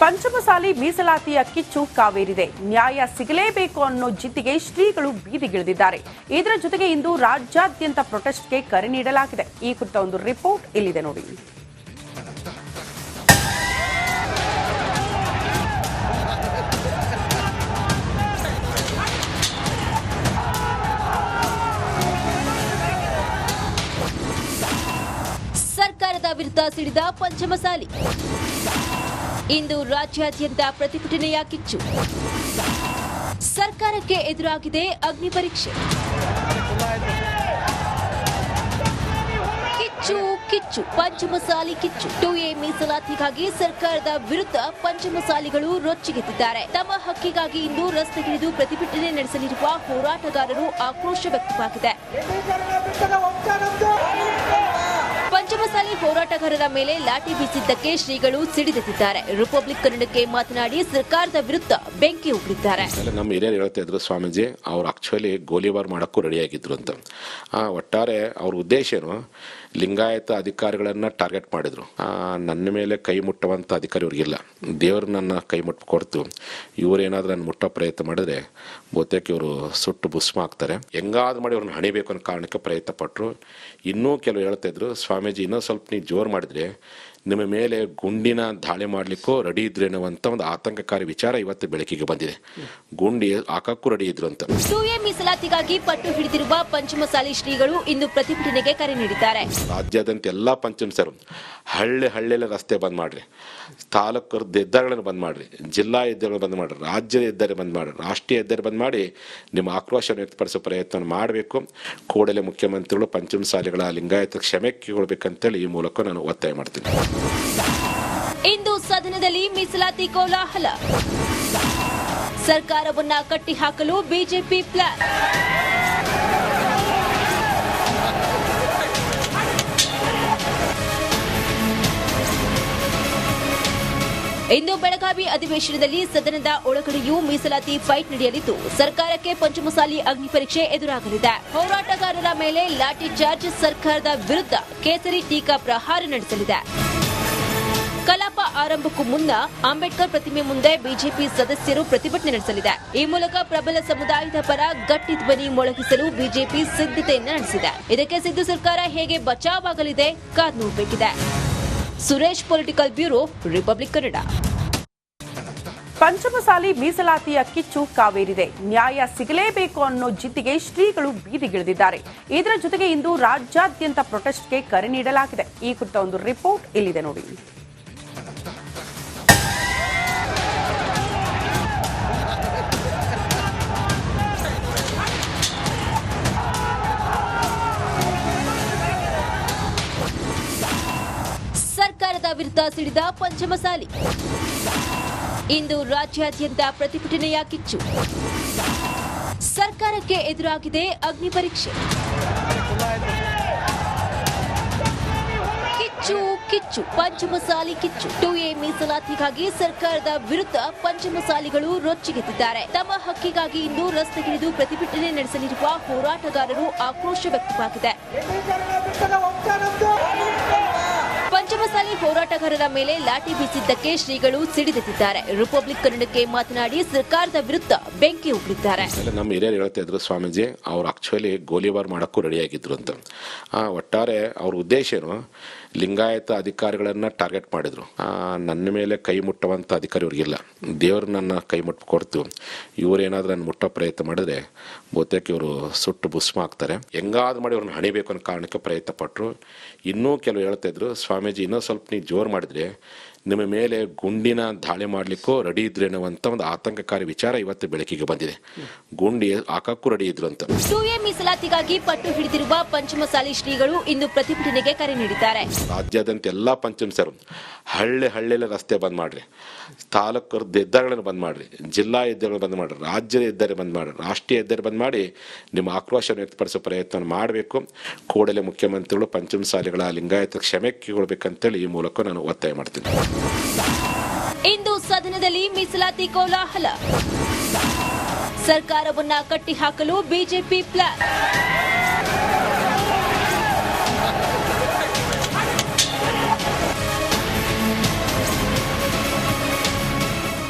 ಪಂಚಮಸಾಲಿ ಮೀಸಲಾತಿಯ ಕಿಚ್ಚು ಕಾವೇರಿದೆ. ನ್ಯಾಯ ಸಿಗಲೇಬೇಕು ಅನ್ನೋ ಜಿದ್ದಿಗೆ ಶ್ರೀಗಳು ಬೀದಿಗಿಳಿದಿದ್ದಾರೆ. ಇದರ ಜೊತೆಗೆ ಇಂದು ರಾಜ್ಯಾದ್ಯಂತ ಪ್ರೊಟೆಸ್ಟ್ಗೆ ಕರೆ ನೀಡಲಾಗಿದೆ. ಈ ಕುರಿತ ಒಂದು ರಿಪೋರ್ಟ್ ಇಲ್ಲಿದೆ ನೋಡಿ. ಸರ್ಕಾರದ ವಿರುದ್ಧ ಸಿಡಿದ ಪಂಚಮಸಾಲಿ. ಇಂದು ರಾಜ್ಯಾದ್ಯಂತ ಪ್ರತಿಭಟನೆಯ ಕಿಚ್ಚು. ಸರ್ಕಾರಕ್ಕೆ ಎದುರಾಗಿದೆ ಅಗ್ನಿ ಪರೀಕ್ಷೆ. ಕಿಚ್ಚು ಕಿಚ್ಚು ಪಂಚಮಸಾಲಿ ಕಿಚ್ಚು. 2A ಮೀಸಲಾತಿಗಾಗಿ ಸರ್ಕಾರದ ವಿರುದ್ಧ ಪಂಚಮಸಾಲಿಗಳು ರೊಚ್ಚಿಗೆದ್ದಿದ್ದಾರೆ. ತಮ್ಮ ಹಕ್ಕಿಗಾಗಿ ಇಂದು ರಸ್ತೆಗಿಳಿದು ಪ್ರತಿಭಟನೆ ನಡೆಸಲಿರುವ ಹೋರಾಟಗಾರರು ಆಕ್ರೋಶ ವ್ಯಕ್ತವಾಗಿದೆ. ಪಂಚಮಸಾಲಿ ಹೋರಾಟಗಾರರ ಮೇಲೆ ಲಾಠಿ ಬೀಸಿದ್ದಕ್ಕೆ ಶ್ರೀಗಳು ಸಿಡಿದೆದ್ದಿದ್ದಾರೆ. ರಿಪಬ್ಲಿಕ್ ಕನ್ನಡಕ್ಕೆ ಮಾತನಾಡಿ ಸರ್ಕಾರದ ವಿರುದ್ಧ ಬೆಂಕಿ ಉಗುಳಿದ್ದಾರೆ. ನಮ್ಮ ಹಿರಿಯರು ಹೇಳ್ತಾ ಇದ್ರು, ಸ್ವಾಮೀಜಿ ಅವ್ರು ಆಕ್ಚುಲಿ ಗೋಲಿಬಾರ್ ಮಾಡೋಕ್ಕೂ ರೆಡಿ ಆಗಿದ್ರು ಅಂತ. ಒಟ್ಟಾರೆ ಅವ್ರ ಉದ್ದೇಶ ಏನು, ಲಿಂಗಾಯತ ಅಧಿಕಾರಿಗಳನ್ನ ಟಾರ್ಗೆಟ್ ಮಾಡಿದ್ರು. ನನ್ನ ಮೇಲೆ ಕೈ ಮುಟ್ಟುವಂಥ ಅಧಿಕಾರಿ ಇವ್ರಿಗಿಲ್ಲ, ದೇವರು ನನ್ನ ಕೈ ಮುಟ್ಟು ಕೊಡ್ತು, ಇವರೇನಾದ್ರೂ ನನ್ನ ಮುಟ್ಟೋ ಪ್ರಯತ್ನ ಮಾಡಿದ್ರೆ ಬಹುತೇಕ ಇವರು ಸುಟ್ಟು ಭಸ್ಮ ಆಗ್ತಾರೆ, ಹೆಂಗಾದ್ರೂ ಮಾಡಿ ಅವ್ರನ್ನ ಹಣಿಬೇಕು ಅನ್ನೋ ಕಾರಣಕ್ಕೆ ಪ್ರಯತ್ನ ಪಟ್ಟರು. ಇನ್ನೂ ಕೆಲವು ಹೇಳ್ತಾ ಇದ್ರು, ಸ್ವಾಮೀಜಿ ಇನ್ನೂ ಸ್ವಲ್ಪ ನೀವು ಜೋರು ಮಾಡಿದ್ರೆ ನಿಮ್ಮ ಮೇಲೆ ಗುಂಡಿನ ದಾಳಿ ಮಾಡಲಿಕ್ಕೂ ರೆಡಿ ಇದ್ರು ಅನ್ನುವಂಥ ಒಂದು ಆತಂಕಕಾರಿ ವಿಚಾರ ಇವತ್ತು ಬೆಳಕಿಗೆ ಬಂದಿದೆ. ಗುಂಡಿ ಹಾಕಕ್ಕೂ ರೆಡಿ ಇದ್ರು ಅಂತ. 2A ಮೀಸಲಾತಿಗಾಗಿ ಪಟ್ಟು ಹಿಡಿದಿರುವ ಪಂಚಮಸಾಲಿ ಶ್ರೀಗಳು ಇಂದು ಪ್ರತಿಭಟನೆಗೆ ಕರೆ ನೀಡಿದ್ದಾರೆ. ರಾಜ್ಯಾದ್ಯಂತ ಎಲ್ಲ ಪಂಚಮಸಾಲರು ಹಳ್ಳಿಯಲ್ಲಿ ರಸ್ತೆ ಬಂದ್ ಮಾಡ್ರಿ, ತಾಲೂಕು ಹೆದ್ದಾರಿಗಳನ್ನು ಬಂದ್ ಮಾಡ್ರಿ, ಜಿಲ್ಲಾ ಹೆದ್ದಾರಿಗಳನ್ನು ಬಂದ್ ಮಾಡ್ರಿ, ರಾಜ್ಯದ ಹೆದ್ದಾರಿ ಬಂದ್ ಮಾಡ್ರಿ, ರಾಷ್ಟ್ರೀಯ ಹೆದ್ದಾರಿ ಬಂದ್ ಮಾಡಿ ನಿಮ್ಮ ಆಕ್ರೋಶವನ್ನು ವ್ಯಕ್ತಪಡಿಸೋ ಪ್ರಯತ್ನ ಮಾಡಬೇಕು. ಕೂಡಲೇ ಮುಖ್ಯಮಂತ್ರಿಗಳು ಪಂಚಮಸಾಲಿಗಳ ಲಿಂಗಾಯತ ಕ್ಷಮೆ ಕೇಳಬೇಕಂತೇಳಿ ಈ ಮೂಲಕ ನಾನು ಒತ್ತಾಯ ಮಾಡ್ತೀನಿ. ಇಂದು ಸದನದಲ್ಲಿ ಮೀಸಲಾತಿ ಕೋಲಾಹಲ. ಸರ್ಕಾರವನ್ನ ಕಟ್ಟಿಹಾಕಲು ಬಿಜೆಪಿ ಪ್ಲಾನ್. ಇಂದು ಬೆಳಗಾವಿ ಅಧಿವೇಶನದಲ್ಲಿ ಸದನದ ಒಳಗಡೆಯೂ ಮೀಸಲಾತಿ ಫೈಟ್ ನಡೆಯಲಿದ್ದು, ಸರ್ಕಾರಕ್ಕೆ ಪಂಚಮಸಾಲಿ ಅಗ್ನಿ ಪರೀಕ್ಷೆ ಎದುರಾಗಲಿದೆ. ಹೋರಾಟಗಾರರ ಮೇಲೆ ಲಾಠಿ ಚಾರ್ಜ್, ಸರ್ಕಾರದ ವಿರುದ್ಧ ಕೇಸರಿ ಟೀಕಾ ಪ್ರಹಾರ ನಡೆಸಲಿದೆ. ಕಲಾಪ ಆರಂಭಕ್ಕೂ ಮುನ್ನ ಅಂಬೇಡ್ಕರ್ ಪ್ರತಿಮೆ ಮುಂದೆ ಬಿಜೆಪಿ ಸದಸ್ಯರು ಪ್ರತಿಭಟನೆ ನಡೆಸಲಿದೆ. ಈ ಮೂಲಕ ಪ್ರಬಲ ಸಮುದಾಯದ ಪರ ಗಟ್ಟಿ ಧ್ವನಿ ಮೊಳಗಿಸಲು ಬಿಜೆಪಿ ಸಿದ್ಧತೆಯನ್ನು ನಡೆಸಿದೆ. ಇದಕ್ಕೆ ಸಿದ್ದು ಸರ್ಕಾರ ಹೇಗೆ ಬಚಾವಾಗಲಿದೆ ಕಾದು ನೋಡಬೇಕಿದೆ. Suresh, political bureau, republic Kannada. Panchamasali ಮೀಸಲಾತಿಯ ಕಿಚ್ಚು ಕಾವೇರಿದೆ. ನ್ಯಾಯ ಸಿಗಲೇಬೇಕು ಅನ್ನೋ ಜಿದ್ದಿಗೆ ಶ್ರೀಗಳು ಬೀದಿಗಿಳಿದಿದ್ದಾರೆ. ಇದರ ಜೊತೆಗೆ ಇಂದು ರಾಜ್ಯಾದ್ಯಂತ ಪ್ರೊಟೆಸ್ಟ್ಗೆ ಕರೆ ನೀಡಲಾಗಿದೆ. ಈ ಕುರಿತ ಒಂದು ರಿಪೋರ್ಟ್ ಇಲ್ಲಿದೆ ನೋಡಿ. ಸರ್ಕಾರದ ವಿರುದ್ಧ ಸಿಡಿದ ಪಂಚಮಸಾಲಿ. ಇಂದು ರಾಜ್ಯಾದ್ಯಂತ ಪ್ರತಿಭಟನೆಯ ಕಿಚ್ಚು. ಸರ್ಕಾರಕ್ಕೆ ಎದುರಾಗಿದೆ ಅಗ್ನಿ ಪರೀಕ್ಷೆ. ಕಿಚ್ಚು ಕಿಚ್ಚು ಪಂಚಮಸಾಲಿ ಕಿಚ್ಚು. 2A ಮೀಸಲಾತಿಗಾಗಿ ಸರ್ಕಾರದ ವಿರುದ್ಧ ಪಂಚಮಸಾಲಿಗಳು ರೊಚ್ಚಿಗೆದ್ದಿದ್ದಾರೆ. ತಮ್ಮ ಹಕ್ಕಿಗಾಗಿ ಇಂದು ರಸ್ತೆಗಿಳಿದು ಪ್ರತಿಭಟನೆ ನಡೆಸಲಿರುವ ಹೋರಾಟಗಾರರು ಆಕ್ರೋಶ ವ್ಯಕ್ತವಾಗಿದೆ. ಪಂಚಮಸಾಲಿ ಹೋರಾಟಗಾರರ ಮೇಲೆ ಲಾಠಿ ಬೀಸಿದ್ದಕ್ಕೆ ಶ್ರೀಗಳು ಸಿಡಿದೆದ್ದಿದ್ದಾರೆ. ರಿಪಬ್ಲಿಕ್ ಕನ್ನಡಕ್ಕೆ ಮಾತನಾಡಿ ಸರ್ಕಾರದ ವಿರುದ್ಧ ಬೆಂಕಿ ಉಗುಳಿದ್ದಾರೆ. ನಮ್ಮ ಹಿರಿಯರು ಹೇಳ್ತಾ ಇದ್ರು, ಸ್ವಾಮೀಜಿ ಅವ್ರು ಆಕ್ಚುಲಿ ಗೋಲಿಬಾರ್ ಮಾಡೋಕ್ಕೂ ರೆಡಿ ಆಗಿದ್ರು ಅಂತ. ಒಟ್ಟಾರೆ ಅವ್ರ ಉದ್ದೇಶ ಏನು, ಲಿಂಗಾಯತ ಅಧಿಕಾರಿಗಳನ್ನ ಟಾರ್ಗೆಟ್ ಮಾಡಿದ್ರು. ನನ್ನ ಮೇಲೆ ಕೈ ಮುಟ್ಟುವಂಥ ಅಧಿಕಾರಿ ಇವ್ರಿಗಿಲ್ಲ, ದೇವರು ನನ್ನ ಕೈ ಮುಟ್ಟು ಕೊಡ್ತು, ಇವರೇನಾದ್ರೂ ನನ್ನ ಮುಟ್ಟೋ ಪ್ರಯತ್ನ ಮಾಡಿದ್ರೆ ಬಹುತೇಕ ಇವರು ಸುಟ್ಟು ಭಸ್ಮ ಆಗ್ತಾರೆ, ಹೆಂಗಾದ್ರೂ ಮಾಡಿ ಅವ್ರನ್ನ ಹಣಿಬೇಕು ಅನ್ನೋ ಕಾರಣಕ್ಕೆ ಪ್ರಯತ್ನ ಪಟ್ಟರು. ಇನ್ನೂ ಕೆಲವು ಹೇಳ್ತಾ ಇದ್ರು, ಸ್ವಾಮೀಜಿ ಇನ್ನೂ ಸ್ವಲ್ಪ ನೀವು ಜೋರು ಮಾಡಿದ್ರೆ ನಿಮ್ಮ ಮೇಲೆ ಗುಂಡಿನ ದಾಳಿ ಮಾಡಲಿಕ್ಕೂ ರೆಡಿ ಇದ್ರು ಅನ್ನುವಂಥ ಒಂದು ಆತಂಕಕಾರಿ ವಿಚಾರ ಇವತ್ತು ಬೆಳಕಿಗೆ ಬಂದಿದೆ. ಗುಂಡಿ ಹಾಕಕ್ಕೂ ರೆಡಿ ಇದ್ರು ಅಂತ. 2A ಮೀಸಲಾತಿಗಾಗಿ ಪಟ್ಟು ಹಿಡಿದಿರುವ ಪಂಚಮಸಾಲಿ ಶ್ರೀಗಳು ಇಂದು ಪ್ರತಿಭಟನೆಗೆ ಕರೆ ನೀಡಿದ್ದಾರೆ. ರಾಜ್ಯಾದ್ಯಂತ ಎಲ್ಲ ಪಂಚಮಸಾಲರು ಹಳ್ಳಿಯಲ್ಲಿ ರಸ್ತೆ ಬಂದ್ ಮಾಡ್ರಿ, ತಾಲೂಕು ಹೆದ್ದಾರಿಗಳನ್ನು ಬಂದ್ ಮಾಡ್ರಿ, ಜಿಲ್ಲಾ ಹೆದ್ದಾರಿಗಳನ್ನು ಬಂದ್ ಮಾಡ್ರಿ, ರಾಜ್ಯದ ಹೆದ್ದಾರಿ ಬಂದ್ ಮಾಡ್ರಿ, ರಾಷ್ಟ್ರೀಯ ಹೆದ್ದಾರಿ ಬಂದ್ ಮಾಡಿ ನಿಮ್ಮ ಆಕ್ರೋಶವನ್ನು ವ್ಯಕ್ತಪಡಿಸೋ ಪ್ರಯತ್ನ ಮಾಡಬೇಕು. ಕೂಡಲೇ ಮುಖ್ಯಮಂತ್ರಿಗಳು ಪಂಚಮಸಾಲಿಗಳ ಲಿಂಗಾಯತ ಕ್ಷಮೆ ಕೇಳಬೇಕಂತೇಳಿ ಈ ಮೂಲಕ ನಾನು ಒತ್ತಾಯ ಮಾಡ್ತೀನಿ. ಇಂದು ಸದನದಲ್ಲಿ ಮೀಸಲಾತಿ ಕೋಲಾಹಲ. ಸರ್ಕಾರವನ್ನ ಕಟ್ಟಿಹಾಕಲು ಬಿಜೆಪಿ ಪ್ಲಾನ್.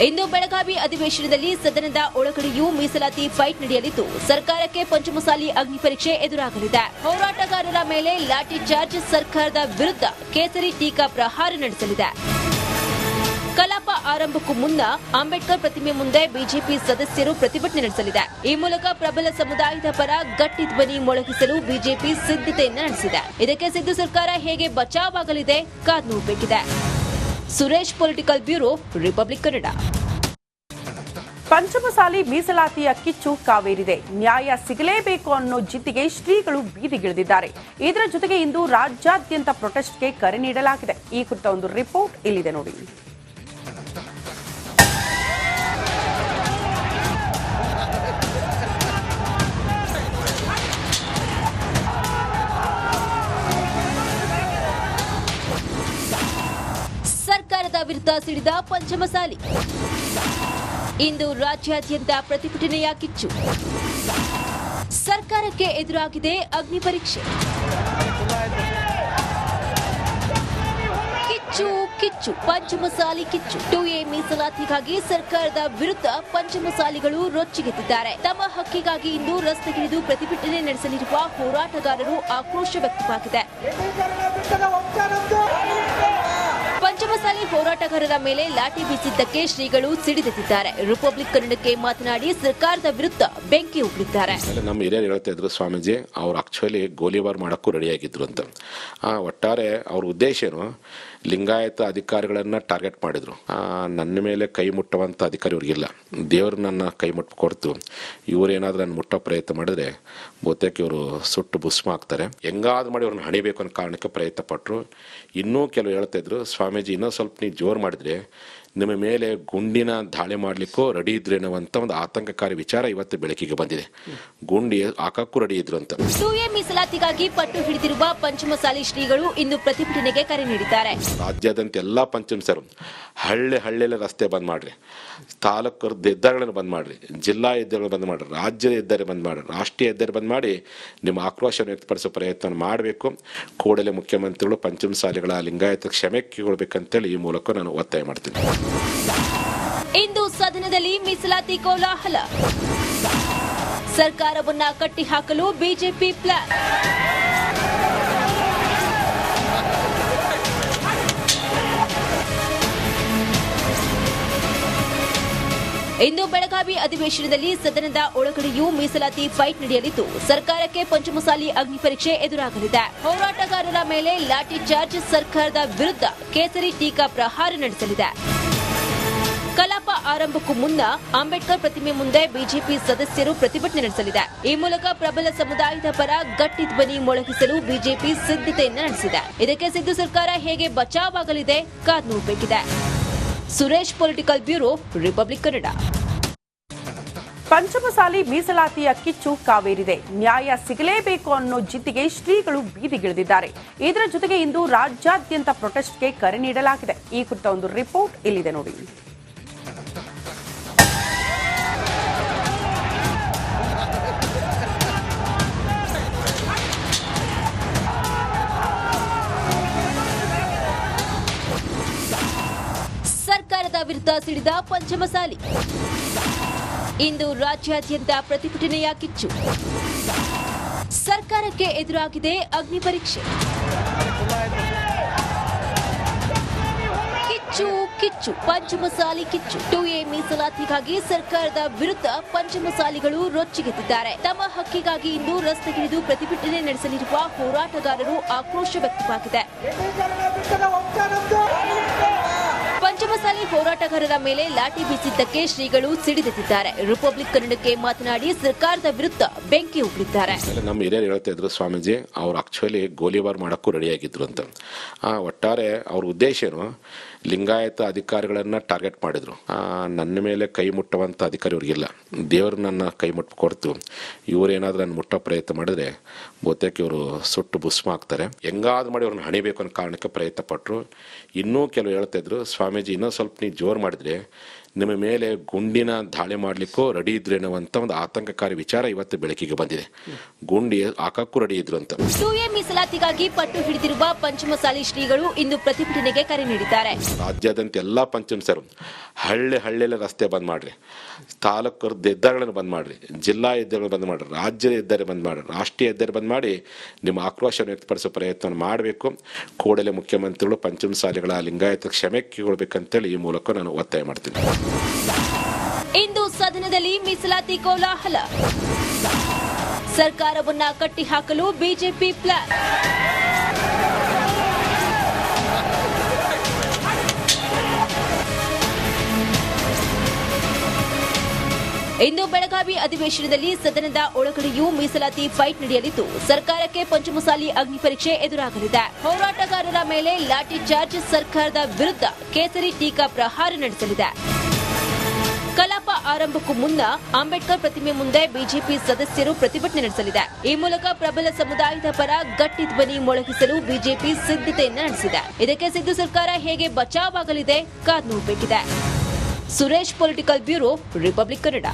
ಇಂದು ಬೆಳಗಾವಿ ಅಧಿವೇಶನದಲ್ಲಿ ಸದನದ ಒಳಗಡೆಯೂ ಮೀಸಲಾತಿ ಫೈಟ್ ನಡೆಯಲಿದ್ದು ಸರ್ಕಾರಕ್ಕೆ ಪಂಚಮಸಾಲಿ ಅಗ್ನಿ ಪರೀಕ್ಷೆ ಎದುರಾಗಲಿದೆ. ಹೋರಾಟಗಾರರ ಮೇಲೆ ಲಾಠಿ ಚಾರ್ಜ್, ಸರ್ಕಾರದ ವಿರುದ್ಧ ಕೇಸರಿ ಟೀಕಾ ಪ್ರಹಾರ ನಡೆಸಲಿದೆ. ಕಲಾಪ ಆರಂಭಕ್ಕೂ ಮುನ್ನ ಅಂಬೇಡ್ಕರ್ ಪ್ರತಿಮೆ ಮುಂದೆ ಬಿಜೆಪಿ ಸದಸ್ಯರು ಪ್ರತಿಭಟನೆ ನಡೆಸಲಿದೆ. ಈ ಮೂಲಕ ಪ್ರಬಲ ಸಮುದಾಯದ ಪರ ಗಟ್ಟಿ ಧ್ವನಿ ಮೊಳಗಿಸಲು ಬಿಜೆಪಿ ಸಿದ್ಧತೆಯನ್ನು ನಡೆಸಿದೆ. ಇದಕ್ಕೆ ಸಿದ್ದು ಸರ್ಕಾರ ಹೇಗೆ ಬಚಾವಾಗಲಿದೆ ಕಾದು ನೋಡಬೇಕಿದೆ. Suresh, political bureau, republic Kannada. Panchamasali ಮೀಸಲಾತಿಯ ಕಿಚ್ಚು ಕಾವೇರಿದೆ. ನ್ಯಾಯ ಸಿಗಲೇಬೇಕು ಅನ್ನೋ ಜಿದ್ದಿಗೆ ಶ್ರೀಗಳು ಬೀದಿಗಿಳಿದಿದ್ದಾರೆ. ಇದರ ಜೊತೆಗೆ ಇಂದು ರಾಜ್ಯಾದ್ಯಂತ ಪ್ರೊಟೆಸ್ಟ್ಗೆ ಕರೆ ನೀಡಲಾಗಿದೆ. ಈ ಕುರಿತ ಒಂದು ರಿಪೋರ್ಟ್ ಇಲ್ಲಿದೆ ನೋಡಿ. ಸರ್ಕಾರದ ವಿರುದ್ಧ ಸಿಡಿದ ಪಂಚಮಸಾಲಿ. ಇಂದು ರಾಜ್ಯಾದ್ಯಂತ ಪ್ರತಿಭಟನೆಯ ಕಿಚ್ಚು. ಸರ್ಕಾರಕ್ಕೆ ಎದುರಾಗಿದೆ ಅಗ್ನಿ ಪರೀಕ್ಷೆ. ಕಿಚ್ಚು ಕಿಚ್ಚು ಪಂಚಮಸಾಲಿ ಕಿಚ್ಚು. 2A ಮೀಸಲಾತಿಗಾಗಿ ಸರ್ಕಾರದ ವಿರುದ್ಧ ಪಂಚಮಸಾಲಿಗಳು ರೊಚ್ಚಿಗೆದ್ದಿದ್ದಾರೆ. ತಮ್ಮ ಹಕ್ಕಿಗಾಗಿ ಇಂದು ರಸ್ತೆಗಿಳಿದು ಪ್ರತಿಭಟನೆ ನಡೆಸಲಿರುವ ಹೋರಾಟಗಾರರು ಆಕ್ರೋಶ ವ್ಯಕ್ತವಾಗಿದೆ. ಪಂಚಮಸಾಲಿ ಹೋರಾಟಗಾರರ ಮೇಲೆ ಲಾಠಿ ಬೀಸಿದ್ದಕ್ಕೆ ಶ್ರೀಗಳು ಸಿಡಿದೆದ್ದಿದ್ದಾರೆ. ರಿಪಬ್ಲಿಕ್ ಕನ್ನಡಕ್ಕೆ ಮಾತನಾಡಿ ಸರ್ಕಾರದ ವಿರುದ್ಧ ಬೆಂಕಿ ಉಗುಳಿದ್ದಾರೆ. ನಮ್ಮ ಹಿರಿಯರು ಹೇಳ್ತಾ ಇದ್ರು, ಸ್ವಾಮೀಜಿ ಅವ್ರು ಆಕ್ಚುಲಿ ಗೋಲಿಬಾರ್ ಮಾಡೋಕ್ಕೂ ರೆಡಿ ಆಗಿದ್ರು ಅಂತ. ಒಟ್ಟಾರೆ ಅವ್ರ ಉದ್ದೇಶ ಏನು, ಲಿಂಗಾಯತ ಅಧಿಕಾರಿಗಳನ್ನ ಟಾರ್ಗೆಟ್ ಮಾಡಿದ್ರು. ನನ್ನ ಮೇಲೆ ಕೈ ಮುಟ್ಟುವಂಥ ಅಧಿಕಾರಿ ಇವ್ರಿಗಿಲ್ಲ. ದೇವರು ನನ್ನ ಕೈ ಮುಟ್ಟು ಕೊಡ್ತು, ಇವರೇನಾದ್ರೂ ನನ್ನ ಮುಟ್ಟೋ ಪ್ರಯತ್ನ ಮಾಡಿದ್ರೆ ಬಹುತೇಕ ಇವರು ಸುಟ್ಟು ಭಸ್ಮ ಆಗ್ತಾರೆ. ಹೆಂಗಾದ್ರೂ ಮಾಡಿ ಅವ್ರನ್ನ ಹಣಿಬೇಕು ಅನ್ನೋ ಕಾರಣಕ್ಕೆ ಪ್ರಯತ್ನ ಪಟ್ಟರು. ಇನ್ನೂ ಕೆಲವು ಹೇಳ್ತಾ ಇದ್ರು, ಸ್ವಾಮೀಜಿ ಇನ್ನೂ ಸ್ವಲ್ಪ ನೀವು ಜೋರು ಮಾಡಿದ್ರೆ ನಿಮ್ಮ ಮೇಲೆ ಗುಂಡಿನ ದಾಳಿ ಮಾಡಲಿಕ್ಕೂ ರೆಡಿ ಇದ್ರೇನೋವಂತ ಒಂದು ಆತಂಕಕಾರಿ ವಿಚಾರ ಇವತ್ತು ಬೆಳಕಿಗೆ ಬಂದಿದೆ. ಗುಂಡಿ ಹಾಕಕ್ಕೂ ರೆಡಿ ಇದ್ರು ಅಂತ. 2A ಮೀಸಲಾತಿಗಾಗಿ ಪಟ್ಟು ಹಿಡಿದಿರುವ ಪಂಚಮಸಾಲಿ ಶ್ರೀಗಳು ಇಂದು ಪ್ರತಿಭಟನೆಗೆ ಕರೆ ನೀಡಿದ್ದಾರೆ. ರಾಜ್ಯಾದ್ಯಂತ ಎಲ್ಲಾ ಪಂಚಮಸಾಲರು ಹಳ್ಳಿಯಲ್ಲಿ ರಸ್ತೆ ಬಂದ್ ಮಾಡ್ರಿ, ತಾಲೂಕು ಹೆದ್ದಾರಿಗಳನ್ನು ಬಂದ್ ಮಾಡ್ರಿ, ಜಿಲ್ಲಾ ಹೆದ್ದಾರಿಗಳು ಬಂದ್ ಮಾಡ್ರಿ, ರಾಜ್ಯದ ಹೆದ್ದಾರಿ ಬಂದ್ ಮಾಡ್ರಿ, ರಾಷ್ಟ್ರೀಯ ಹೆದ್ದಾರಿ ಬಂದ್ ಮಾಡಿ ನಿಮ್ಮ ಆಕ್ರೋಶವನ್ನು ವ್ಯಕ್ತಪಡಿಸೋ ಪ್ರಯತ್ನ ಮಾಡಬೇಕು. ಕೂಡಲೇ ಮುಖ್ಯಮಂತ್ರಿಗಳು ಪಂಚಮಸಾಲಿಗಳ ಲಿಂಗಾಯತ ಕ್ಷಮೆ ಕೇಳಬೇಕಂತೇಳಿ ಈ ಮೂಲಕ ನಾನು ಒತ್ತಾಯ ಮಾಡ್ತೀನಿ. ಇಂದು ಸದನದಲ್ಲಿ ಮೀಸಲಾತಿ ಕೋಲಾಹಲ. ಸರ್ಕಾರವನ್ನ ಕಟ್ಟಿಹಾಕಲು ಬಿಜೆಪಿ ಪ್ಲಾನ್. ಇಂದು ಬೆಳಗಾವಿ ಅಧಿವೇಶನದಲ್ಲಿ ಸದನದ ಒಳಗಡೆಯೂ ಮೀಸಲಾತಿ ಫೈಟ್ ನಡೆಯಲಿದ್ದು ಸರ್ಕಾರಕ್ಕೆ ಪಂಚಮಸಾಲಿ ಅಗ್ನಿ ಪರೀಕ್ಷೆ ಎದುರಾಗಲಿದೆ. ಹೋರಾಟಗಾರರ ಮೇಲೆ ಲಾಠಿ ಚಾರ್ಜ್, ಸರ್ಕಾರದ ವಿರುದ್ಧ ಕೇಸರಿ ಟೀಕಾ ಪ್ರಹಾರ ನಡೆಸಲಿದೆ. ಕಲಾಪ ಆರಂಭಕ್ಕೂ ಮುನ್ನ ಅಂಬೇಡ್ಕರ್ ಪ್ರತಿಮೆ ಮುಂದೆ ಬಿಜೆಪಿ ಸದಸ್ಯರು ಪ್ರತಿಭಟನೆ ನಡೆಸಲಿದೆ. ಈ ಮೂಲಕ ಪ್ರಬಲ ಸಮುದಾಯದ ಪರ ಗಟ್ಟಿ ಧ್ವನಿ ಮೊಳಗಿಸಲು ಬಿಜೆಪಿ ಸಿದ್ಧತೆಯನ್ನು ನಡೆಸಿದೆ. ಇದಕ್ಕೆ ಸಿದ್ದು ಸರ್ಕಾರ ಹೇಗೆ ಬಚಾವಾಗಲಿದೆ ಕಾದು ನೋಡಬೇಕಿದೆ. Suresh, political bureau, republic Kannada. Panchamasali ಮೀಸಲಾತಿಯ ಕಿಚ್ಚು ಕಾವೇರಿದೆ. ನ್ಯಾಯ ಸಿಗಲೇಬೇಕು ಅನ್ನೋ ಜಿದ್ದಿಗೆ ಶ್ರೀಗಳು ಬೀದಿಗಿಳಿದಿದ್ದಾರೆ. ಇದರ ಜೊತೆಗೆ ಇಂದು ರಾಜ್ಯಾದ್ಯಂತ ಪ್ರೊಟೆಸ್ಟ್ಗೆ ಕರೆ ನೀಡಲಾಗಿದೆ. ಈ ಕುರಿತ ಒಂದು ರಿಪೋರ್ಟ್ ಇಲ್ಲಿದೆ ನೋಡಿ. ಸರ್ಕಾರದ ವಿರುದ್ಧ ಸಿಡಿದ ಪಂಚಮಸಾಲಿ. ಇಂದು ರಾಜ್ಯಾದ್ಯಂತ ಪ್ರತಿಭಟನೆಯ ಕಿಚ್ಚು. ಸರ್ಕಾರಕ್ಕೆ ಎದುರಾಗಿದೆ ಅಗ್ನಿ ಪರೀಕ್ಷೆ. ಕಿಚ್ಚು ಕಿಚ್ಚು ಪಂಚಮಸಾಲಿ ಕಿಚ್ಚು. 2A ಮೀಸಲಾತಿಗಾಗಿ ಸರ್ಕಾರದ ವಿರುದ್ಧ ಪಂಚಮಸಾಲಿಗಳು ರೊಚ್ಚಿಗೆದ್ದಿದ್ದಾರೆ. ತಮ್ಮ ಹಕ್ಕಿಗಾಗಿ ಇಂದು ರಸ್ತೆಗಿಳಿದು ಪ್ರತಿಭಟನೆ ನಡೆಸಲಿರುವ ಹೋರಾಟಗಾರರು ಆಕ್ರೋಶ ವ್ಯಕ್ತವಾಗಿದೆ. ಪಂಚಮಸಾಲಿ ಹೋರಾಟಗಾರರ ಮೇಲೆ ಲಾಠಿ ಬೀಸಿದ್ದಕ್ಕೆ ಶ್ರೀಗಳು ಸಿಡಿದೆದ್ದಿದ್ದಾರೆ. ರಿಪಬ್ಲಿಕ್ ಕನ್ನಡಕ್ಕೆ ಮಾತನಾಡಿ ಸರ್ಕಾರದ ವಿರುದ್ಧ ಬೆಂಕಿ ಉಗುಳಿದ್ದಾರೆ. ನಮ್ಮ ಹಿರಿಯರು ಹೇಳ್ತಾ ಇದ್ರು, ಸ್ವಾಮೀಜಿ ಅವ್ರು ಆಕ್ಚುಲಿ ಗೋಲಿಬಾರ್ ಮಾಡೋಕ್ಕೂ ರೆಡಿ ಆಗಿದ್ರು ಅಂತ. ಒಟ್ಟಾರೆ ಅವ್ರ ಉದ್ದೇಶ ಏನು, ಲಿಂಗಾಯತ ಅಧಿಕಾರಿಗಳನ್ನ ಟಾರ್ಗೆಟ್ ಮಾಡಿದ್ರು. ನನ್ನ ಮೇಲೆ ಕೈ ಮುಟ್ಟುವಂಥ ಅಧಿಕಾರಿ ಇವ್ರಿಗಿಲ್ಲ. ದೇವರು ನನ್ನ ಕೈ ಮುಟ್ಟು ಕೊಡ್ತು, ಇವರೇನಾದ್ರೂ ನನ್ನ ಮುಟ್ಟೋ ಪ್ರಯತ್ನ ಮಾಡಿದ್ರೆ ಬಹುತೇಕ ಇವರು ಸುಟ್ಟು ಭಸ್ಮ ಆಗ್ತಾರೆ. ಹೆಂಗಾದ್ರೂ ಮಾಡಿ ಅವ್ರನ್ನ ಹಣಿಬೇಕು ಅನ್ನೋ ಕಾರಣಕ್ಕೆ ಪ್ರಯತ್ನ ಪಟ್ಟರು. ಇನ್ನೂ ಕೆಲವು ಹೇಳ್ತಾ ಇದ್ರು, ಸ್ವಾಮೀಜಿ ಇನ್ನೂ ಸ್ವಲ್ಪ ನೀವು ಜೋರು ಮಾಡಿದ್ರೆ ನಿಮ್ಮ ಮೇಲೆ ಗುಂಡಿನ ದಾಳಿ ಮಾಡಲಿಕ್ಕೂ ರೆಡಿ ಇದ್ರು ಅನ್ನುವಂಥ ಒಂದು ಆತಂಕಕಾರಿ ವಿಚಾರ ಇವತ್ತು ಬೆಳಕಿಗೆ ಬಂದಿದೆ. ಗುಂಡಿ ಹಾಕಕ್ಕೂ ರೆಡಿ ಇದ್ರು ಅಂತ. 2A ಮೀಸಲಾತಿಗಾಗಿ ಪಟ್ಟು ಹಿಡಿದಿರುವ ಪಂಚಮಸಾಲಿ ಶ್ರೀಗಳು ಇಂದು ಪ್ರತಿಭಟನೆಗೆ ಕರೆ ನೀಡಿದ್ದಾರೆ. ರಾಜ್ಯಾದ್ಯಂತ ಎಲ್ಲ ಪಂಚಮಸಾಲರು ಹಳ್ಳಿಯಲ್ಲಿ ರಸ್ತೆ ಬಂದ್ ಮಾಡ್ರಿ, ತಾಲೂಕು ಹೆದ್ದಾರಿಗಳನ್ನು ಬಂದ್ ಮಾಡ್ರಿ, ಜಿಲ್ಲಾ ಹೆದ್ದಾರಿಗಳನ್ನು ಬಂದ್ ಮಾಡ್ರಿ, ರಾಜ್ಯದ ಹೆದ್ದಾರಿ ಬಂದ್ ಮಾಡ್ರಿ, ರಾಷ್ಟ್ರೀಯ ಹೆದ್ದಾರಿ ಬಂದ್ ಮಾಡಿ ನಿಮ್ಮ ಆಕ್ರೋಶವನ್ನು ವ್ಯಕ್ತಪಡಿಸುವ ಪ್ರಯತ್ನ ಮಾಡಬೇಕು. ಕೂಡಲೇ ಮುಖ್ಯಮಂತ್ರಿಗಳು ಪಂಚಮಸಾಲಿಗಳ ಲಿಂಗಾಯತ ಕ್ಷಮೆ ಕೇಳಬೇಕಂತೇಳಿ ಈ ಮೂಲಕ ನಾನು ಒತ್ತಾಯ ಮಾಡ್ತೀನಿ. ಇಂದು ಸದನದಲ್ಲಿ ಮೀಸಲಾತಿ ಕೋಲಾಹಲ. ಸರ್ಕಾರವನ್ನ ಕಟ್ಟಿಹಾಕಲು ಬಿಜೆಪಿ ಪ್ಲಾನ್. ಇಂದು ಬೆಳಗಾವಿ ಅಧಿವೇಶನದಲ್ಲಿ ಸದನದ ಒಳಗಡೆಯೂ ಮೀಸಲಾತಿ ಫೈಟ್ ನಡೆಯಲಿದ್ದು, ಸರ್ಕಾರಕ್ಕೆ ಪಂಚಮಸಾಲಿ ಅಗ್ನಿ ಪರೀಕ್ಷೆ ಎದುರಾಗಲಿದೆ. ಹೋರಾಟಗಾರರ ಮೇಲೆ ಲಾಠಿ ಚಾರ್ಜ್, ಸರ್ಕಾರದ ವಿರುದ್ಧ ಕೇಸರಿ ಟೀಕಾ ಪ್ರಹಾರ ನಡೆಸಲಿದೆ. ಕಲಾಪ ಆರಂಭಕ್ಕೂ ಮುನ್ನ ಅಂಬೇಡ್ಕರ್ ಪ್ರತಿಮೆ ಮುಂದೆ ಬಿಜೆಪಿ ಸದಸ್ಯರು ಪ್ರತಿಭಟನೆ ನಡೆಸಲಿದೆ. ಈ ಮೂಲಕ ಪ್ರಬಲ ಸಮುದಾಯದ ಪರ ಗಟ್ಟಿ ಧ್ವನಿ ಮೊಳಗಿಸಲು ಬಿಜೆಪಿ ಸಿದ್ಧತೆಯನ್ನು ನಡೆಸಿದೆ. ಇದಕ್ಕೆ ಸಿದ್ದು ಸರ್ಕಾರ ಹೇಗೆ ಬಚಾವಾಗಲಿದೆ ಕಾದು ನೋಡಬೇಕಿದೆ. Suresh, political bureau, republic Kannada.